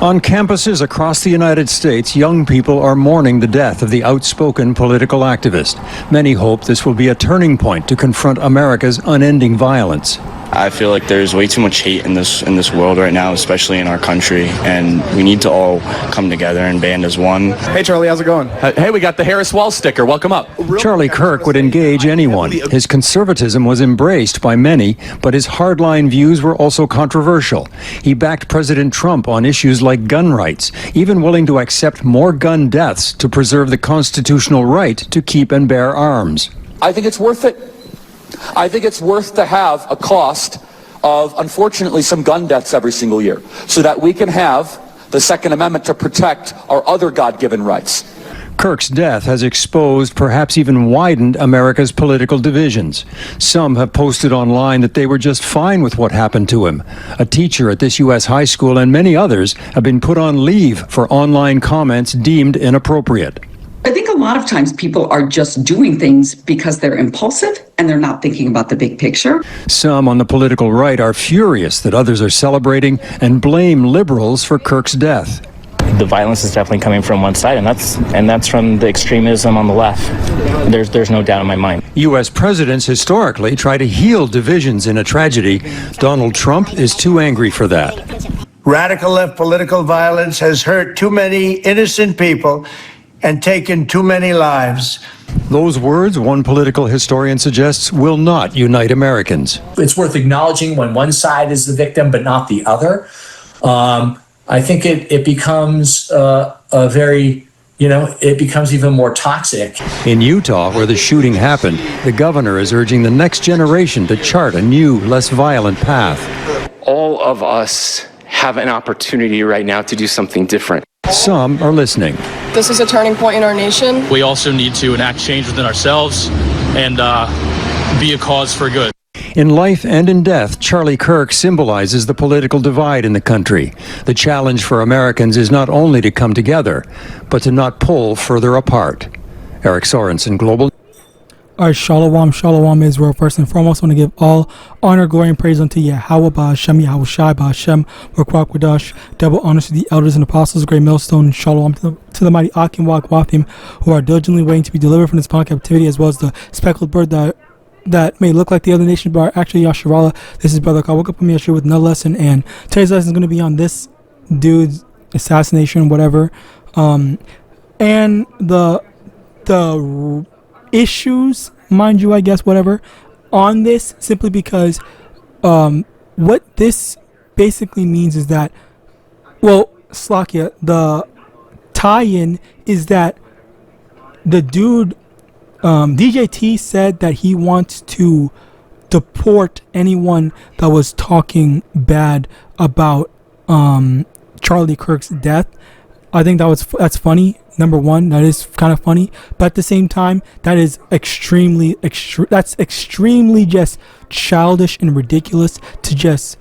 On campuses across the United States, young people are mourning the death of the outspoken political activist. Many hope this will be a turning point to confront America's unending violence. I feel like there's way too much hate in this world right now, especially in our country, and we need to all come together and band as one. Hey Charlie, how's it going? Hey, we got the Harris Wall sticker. Welcome up. Charlie Kirk would engage anyone. His conservatism was embraced by many, but his hardline views were also controversial. He backed President Trump on issues like gun rights, even willing to accept more gun deaths to preserve the constitutional right to keep and bear arms. I think it's worth it. I think it's worth to have a cost of, unfortunately, some gun deaths every single year so that we can have the Second Amendment to protect our other God-given rights. Kirk's death has exposed, perhaps even widened, America's political divisions. Some have posted online that they were just fine with what happened to him. A teacher at this U.S. high school and many others have been put on leave for online comments deemed inappropriate. I think a lot of times people are just doing things because they're impulsive and they're not thinking about the big picture. Some on the political right are furious that others are celebrating and blame liberals for Kirk's death. The violence is definitely coming from one side, and that's from the extremism on the left. There's no doubt in my mind. U.S. presidents historically try to heal divisions in a tragedy. Donald Trump is too angry for that. Radical left political violence has hurt too many innocent people and taken too many lives. Those words, one political historian suggests, will not unite Americans. It's worth acknowledging when one side is the victim but not the other. I think it becomes it becomes even more toxic. In Utah, where the shooting happened, the governor is urging the next generation to chart a new, less violent path. All of us have an opportunity right now to do something different. Some are listening. This is a turning point in our nation. We also need to enact change within ourselves and be a cause for good. In life and in death, Charlie Kirk symbolizes the political divide in the country. The challenge for Americans is not only to come together, but to not pull further apart. Eric Sorensen, Global. All right, Shalom Israel. First and foremost, I want to give all honor, glory, and praise unto YAHAWAH, BaHashem, YAHAWASHI, BaHashem, Ruach Quadash. Double honors to the elders and apostles, great millstone, and Shalom to the mighty Akim Wathim, who are diligently waiting to be delivered from this bond captivity, as well as the speckled bird that may look like the other nations, but are actually Yasharallah. This is Brother Kyle. Woke up with me yesterday with no lesson, and today's lesson is going to be on this dude's assassination, whatever, and the issues, mind you, I guess, whatever, on this, simply because what this basically means is that, well, Slakia, the tie-in is that the dude, DJT, said that he wants to deport anyone that was talking bad about Charlie Kirk's death. I think that's funny. Number one, that is kind of funny, but at the same time, that is extremely just childish and ridiculous to just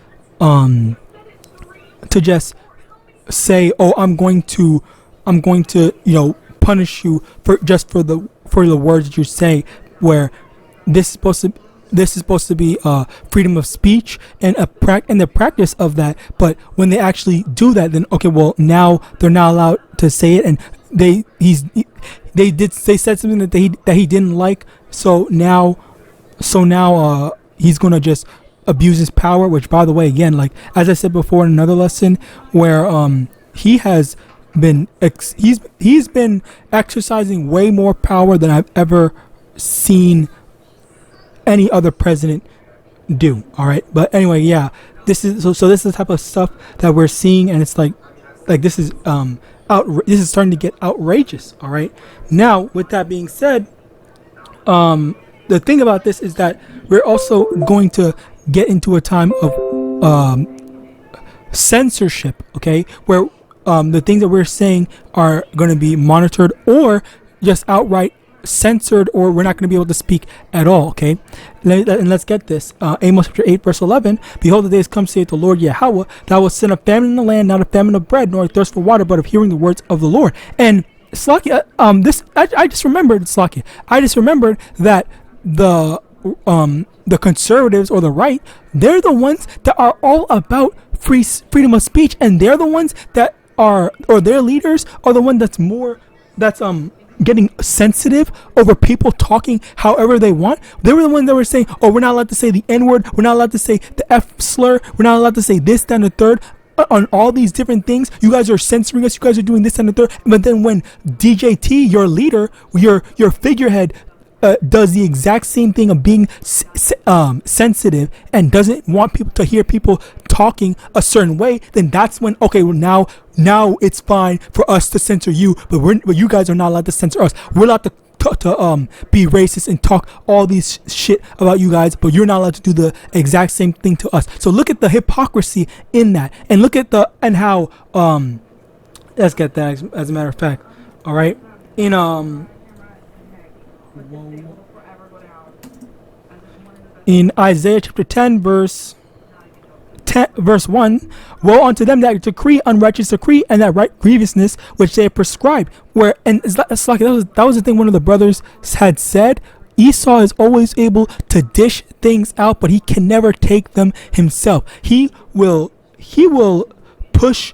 say, oh, I'm going to punish you for the words that you say, where this is supposed to be freedom of speech and the practice of that. But when they actually do that, then okay, well, now they're not allowed to say it, and they said something that he didn't like. So now he's gonna just abuse his power. Which, by the way, again, like as I said before in another lesson, where he has been he's been exercising way more power than I've ever seen any other president do. All right, but anyway, yeah, this is so this is the type of stuff that we're seeing, and it's like this is this is starting to get outrageous. All right, now with that being said, the thing about this is that we're also going to get into a time of censorship, okay, where the things that we're saying are going to be monitored or just outright censored, or we're not going to be able to speak at all, okay? And let's get this. Amos chapter 8 verse 11, behold, the days come, saith the Lord Yahweh, that I will send a famine in the land, not a famine of bread, nor a thirst for water, but of hearing the words of the Lord. And Slakia, I just remembered, Slakia, I just remembered that the conservatives or the right, they're the ones that are all about freedom of speech, and they're the ones that are, or their leaders are the one that's getting sensitive over people talking however they want. They were the ones that were saying, oh, we're not allowed to say the N-word, we're not allowed to say the F slur, we're not allowed to say this, that, and the third. On all these different things, you guys are censoring us, you guys are doing this and the third. But then when DJT, your leader, your figurehead, does the exact same thing of being sensitive and doesn't want people to hear people talking a certain way, then that's when, okay, well, now it's fine for us to censor you, but you guys are not allowed to censor us. We're allowed to be racist and talk all these shit about you guys, but you're not allowed to do the exact same thing to us. So look at the hypocrisy in that, and look at how let's get that as a matter of fact. All right, in Isaiah chapter 10 verse 1, woe unto them that decree unrighteous decree and that right grievousness which they have prescribed. It's like that was the thing one of the brothers had said. Esau is always able to dish things out, but he can never take them himself. He will push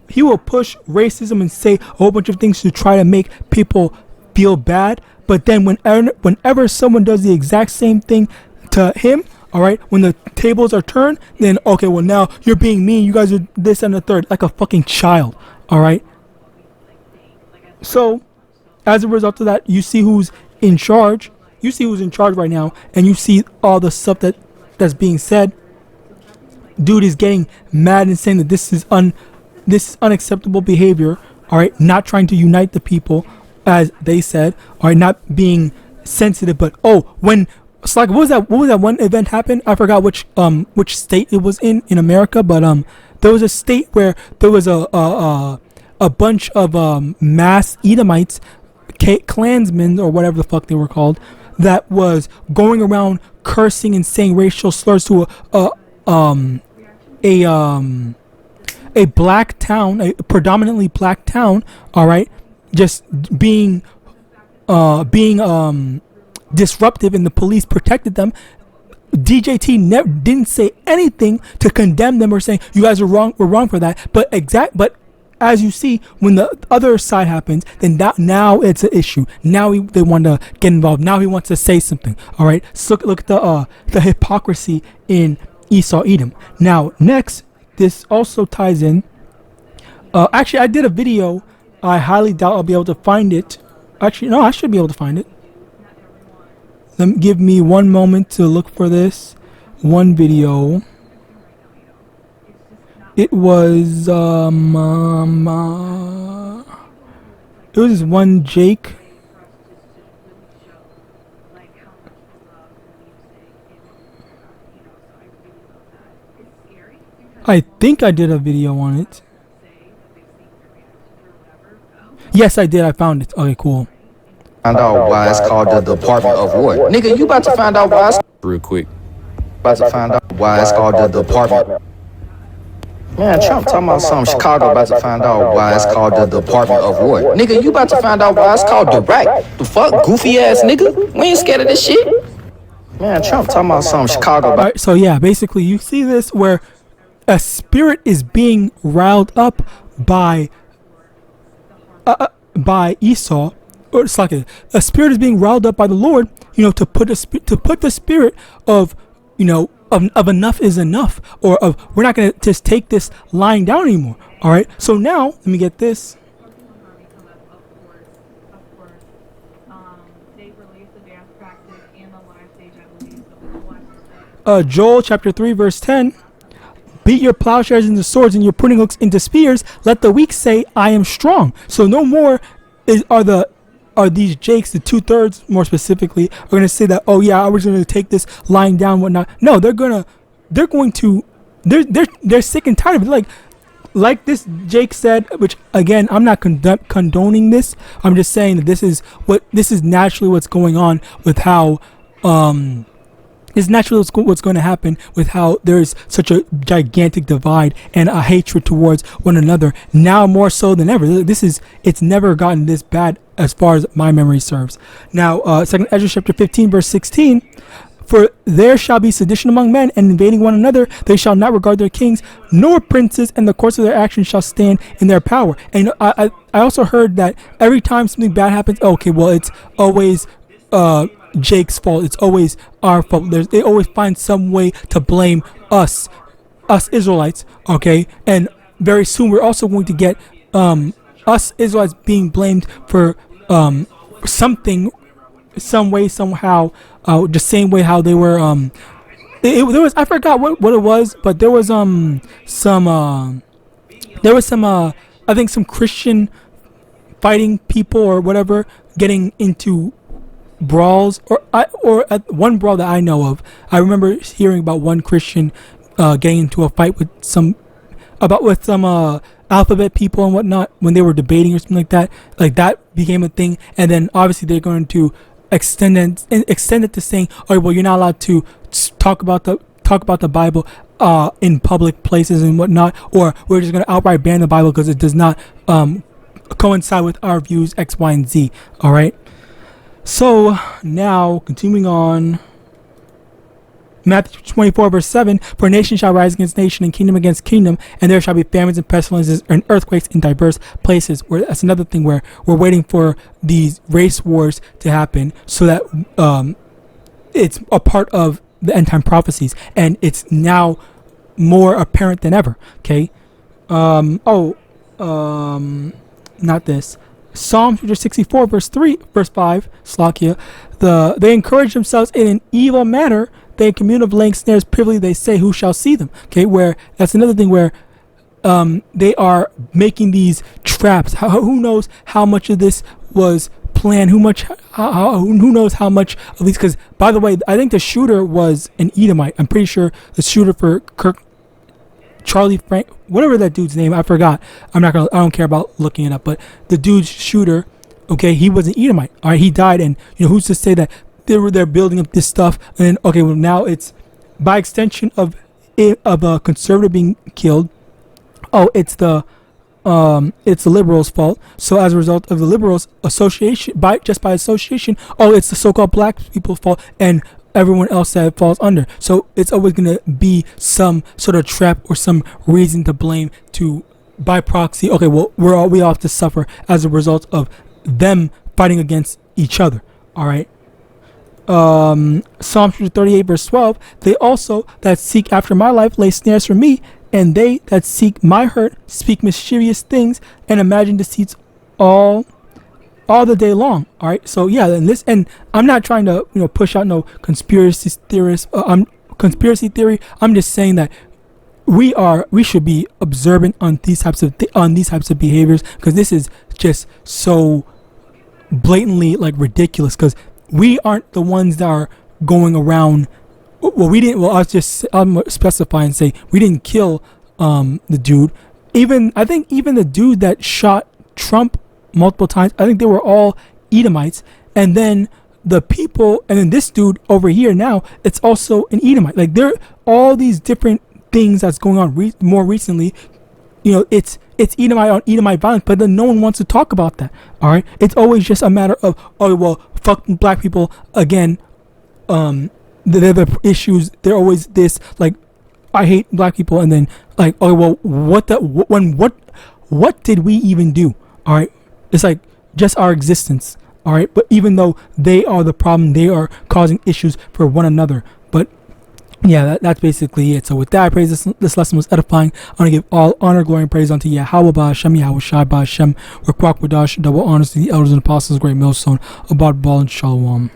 racism and say a whole bunch of things to try to make people feel bad. But then whenever someone does the exact same thing to him, all right, when the tables are turned, then okay, well, now you're being mean, you guys are this and the third, like a fucking child. All right, so as a result of that, you see who's in charge right now, and you see all the stuff that's being said. Dude is getting mad and saying that this is unacceptable behavior. All right, not trying to unite the people, as they said, or not being sensitive. But when it's like, what was that one event happened? I forgot which state it was in America, but there was a state where there was a bunch of mass Edomites, Klansmen or whatever the fuck they were called, that was going around cursing and saying racial slurs to a black town, a predominantly black town. All right. Just being disruptive, and the police protected them. DJT didn't say anything to condemn them or saying you guys are wrong. We're wrong for that. But as you see, when the other side happens, then now it's an issue. Now they want to get involved. Now he wants to say something. All right. So look at the hypocrisy in Esau Edom. Now next, this also ties in. Actually, I did a video. I highly doubt I'll be able to find it. Actually, no, I should be able to find it. Give me one moment to look for this one video. It was this one Jake. I think I did a video on it. Yes, I did. I found it. Okay, cool. Find out why it's called the Department of War. Nigga, you about to find out why it's real quick. About to find out why it's called the Department. Man, Trump talking about something. Chicago about to find out why it's called the Department of War. Nigga, you about to find out why it's called Direct. The fuck, goofy ass nigga? We ain't scared of this shit. Man, Trump talking about something. Chicago. Right, so yeah, basically you see this where a spirit is being riled up by Esau. Or it's like a spirit is being riled up by the Lord, to put the spirit of, of enough is enough, or of we're not going to just take this lying down anymore. All right. So now let me get this. Joel chapter 3 verse 10. Beat your plowshares into swords and your pruning hooks into spears. Let the weak say, I am strong. So no more are these Jakes, the 2/3 more specifically, are going to say that, oh yeah, I was going to take this lying down, whatnot. No, they're sick and tired of it. Like this Jake said, which again, I'm not condoning this. I'm just saying that this is naturally what's going on with how, it's naturally what's going to happen with how there is such a gigantic divide and a hatred towards one another, now more so than ever. It's never gotten this bad as far as my memory serves. Now, 2 Ezra chapter 15 verse 16, For there shall be sedition among men, and invading one another. They shall not regard their kings nor princes, and the course of their actions shall stand in their power. And I also heard that every time something bad happens, okay, well, it's always Jake's fault. It's always our fault. They always find some way to blame us Israelites, okay? And very soon we're also going to get us Israelites being blamed for something, some way, somehow, the same way how they were. There was, I forgot what it was, but there was some I think some Christian fighting people or whatever getting into brawls, or at one brawl that I know of. I remember hearing about one Christian getting into a fight with some alphabet people and whatnot when they were debating or something like that. Like that became a thing, and then obviously they're going to extend it to saying, "Oh, well, you're not allowed to talk about the Bible in public places and whatnot," or we're just going to outright ban the Bible because it does not coincide with our views X, Y, and Z. All right. So now continuing on. Matthew 24 verse 7, for nation shall rise against nation and kingdom against kingdom, and there shall be famines and pestilences and earthquakes in diverse places. Where that's another thing where we're waiting for these race wars to happen so that it's a part of the end time prophecies, and it's now more apparent than ever. Okay. Not this. Psalm 64 verse 5, Slakia, they encourage themselves in an evil manner. They commune of laying snares privily, they say, who shall see them? Okay, where that's another thing where they are making these traps. Who knows how much of this was planned? Who knows how much of these? Because by the way, I think the shooter was an Edomite. I'm pretty sure the shooter for Charlie Frank, whatever that dude's name, I forgot. I don't care about looking it up. But the dude's shooter, okay, he was an Edomite. All right, he died, and who's to say that they're building up this stuff, and then okay, well now it's by extension of a conservative being killed. Oh, it's the liberals' fault. So as a result of the liberals' association, by association, oh, it's the so-called black people's fault, and everyone else that it falls under. So it's always gonna be some sort of trap or some reason to blame to by proxy. Okay, well we all have to suffer as a result of them fighting against each other. All right. Psalm 38 verse 12, they also that seek after my life lay snares for me, and they that seek my hurt speak mischievous things and imagine deceits all the day long. All right, so yeah, and I'm not trying to push out no conspiracy theories. Conspiracy theory. I'm just saying that we should be observant on these types of behaviors, because this is just so blatantly like ridiculous. Because we aren't the ones that are going around. I'll specify and say we didn't kill the dude. I think even the dude that shot Trump multiple times, I think they were all Edomites. And then the people, and then this dude over here now, it's also an Edomite. Like there are all these different things that's going on more recently. It's Edomite on Edomite violence, but then no one wants to talk about that. All right, it's always just a matter of, oh well, fuck black people again. The issues, they're always this like, I hate black people, and then like, oh well, what did we even do? All right, it's like just our existence. All right, but even though they are the problem, they are causing issues for one another. But yeah, that's basically it. So with that, I pray this lesson was edifying. I want to give all honor, glory, and praise unto YAHAWAH, Hashem, YAHAWASHI, Hashem, Rakwak Wadash, double honors to the elders and apostles, great millstone, Abad Ball, and Shalom.